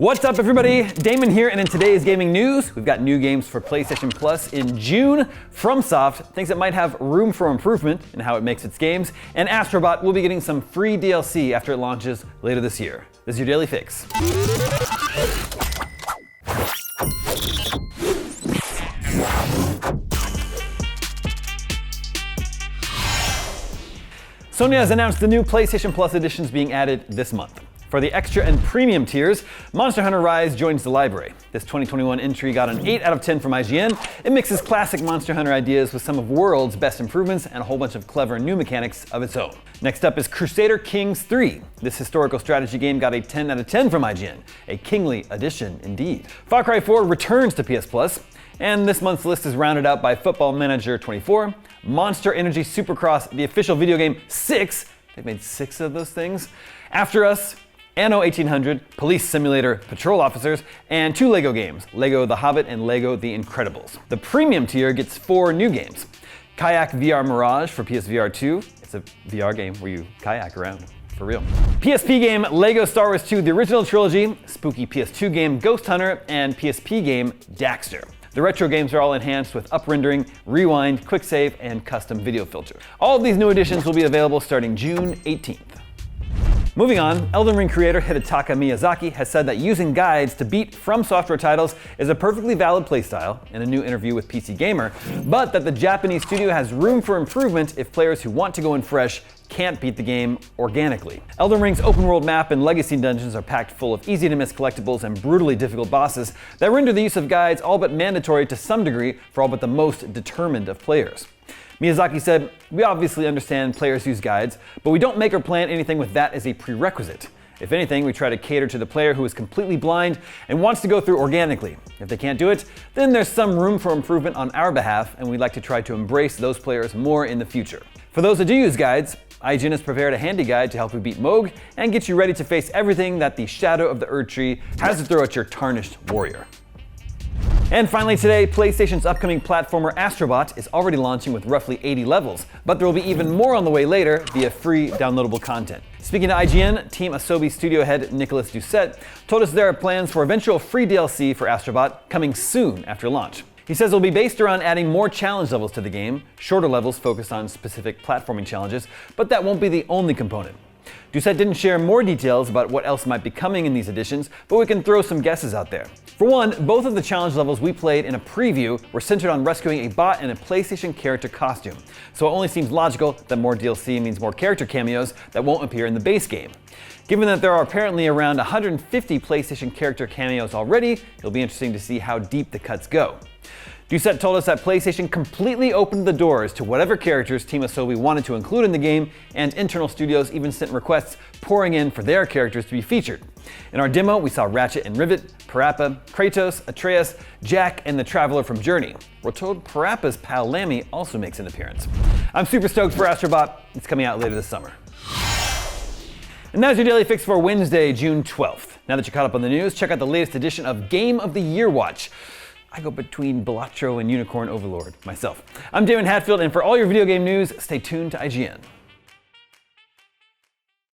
What's up, everybody? Damon here, and in today's gaming news, we've got new games for PlayStation Plus in June. FromSoft thinks it might have room for improvement in how it makes its games, and Astro Bot will be getting some free DLC after it launches later this year. This is your Daily Fix. Sony has announced the new PlayStation Plus editions being added this month. For the extra and premium tiers, Monster Hunter Rise joins the library. This 2021 entry got an 8 out of 10 from IGN. It mixes classic Monster Hunter ideas with some of World's best improvements and a whole bunch of clever new mechanics of its own. Next up is Crusader Kings 3. This historical strategy game got a 10 out of 10 from IGN. A kingly edition indeed. Far Cry 4 returns to PS Plus. And this month's list is rounded out by Football Manager 24, Monster Energy Supercross, the official video game 6. They've made 6 of those things. After Us, Anno 1800, Police Simulator, Patrol Officers, and 2 LEGO games, LEGO The Hobbit and LEGO The Incredibles. The premium tier gets 4 new games. Kayak VR Mirage for PSVR 2. It's a VR game where you kayak around, for real. PSP game LEGO Star Wars 2, the original trilogy, spooky PS2 game Ghost Hunter, and PSP game Daxter. The retro games are all enhanced with up-rendering, rewind, quick save, and custom video filter. All of these new additions will be available starting June 18th. Moving on, Elden Ring creator Hidetaka Miyazaki has said that using guides to beat FromSoftware titles is a perfectly valid playstyle in a new interview with PC Gamer, but that the Japanese studio has room for improvement if players who want to go in fresh can't beat the game organically. Elden Ring's open world map and legacy dungeons are packed full of easy to miss collectibles and brutally difficult bosses that render the use of guides all but mandatory to some degree for all but the most determined of players. Miyazaki said, "We obviously understand players use guides, but we don't make or plan anything with that as a prerequisite. If anything, we try to cater to the player who is completely blind and wants to go through organically. If they can't do it, then there's some room for improvement on our behalf, and we'd like to try to embrace those players more in the future." For those that do use guides, IGN has prepared a handy guide to help you beat Moog and get you ready to face everything that the Shadow of the Erd Tree has to throw at your tarnished warrior. And finally today, PlayStation's upcoming platformer Astro Bot is already launching with roughly 80 levels, but there will be even more on the way later via free downloadable content. Speaking to IGN, Team Asobi studio head Nicolas Doucet told us there are plans for eventual free DLC for Astro Bot coming soon after launch. He says it'll be based around adding more challenge levels to the game, shorter levels focused on specific platforming challenges, but that won't be the only component. Doucet didn't share more details about what else might be coming in these editions, but we can throw some guesses out there. For one, both of the challenge levels we played in a preview were centered on rescuing a bot in a PlayStation character costume, so it only seems logical that more DLC means more character cameos that won't appear in the base game. Given that there are apparently around 150 PlayStation character cameos already, it'll be interesting to see how deep the cuts go. Doucet told us that PlayStation completely opened the doors to whatever characters Team Asobi wanted to include in the game, and internal studios even sent requests pouring in for their characters to be featured. In our demo, we saw Ratchet and Rivet, Parappa, Kratos, Atreus, Jack, and the Traveler from Journey. We're told Parappa's pal Lammy also makes an appearance. I'm super stoked for Astro Bot. It's coming out later this summer. And that's your Daily Fix for Wednesday, June 12th. Now that you're caught up on the news, check out the latest edition of Game of the Year Watch. I go between Balatro and Unicorn Overlord myself. I'm Damon Hatfield, and for all your video game news, stay tuned to IGN.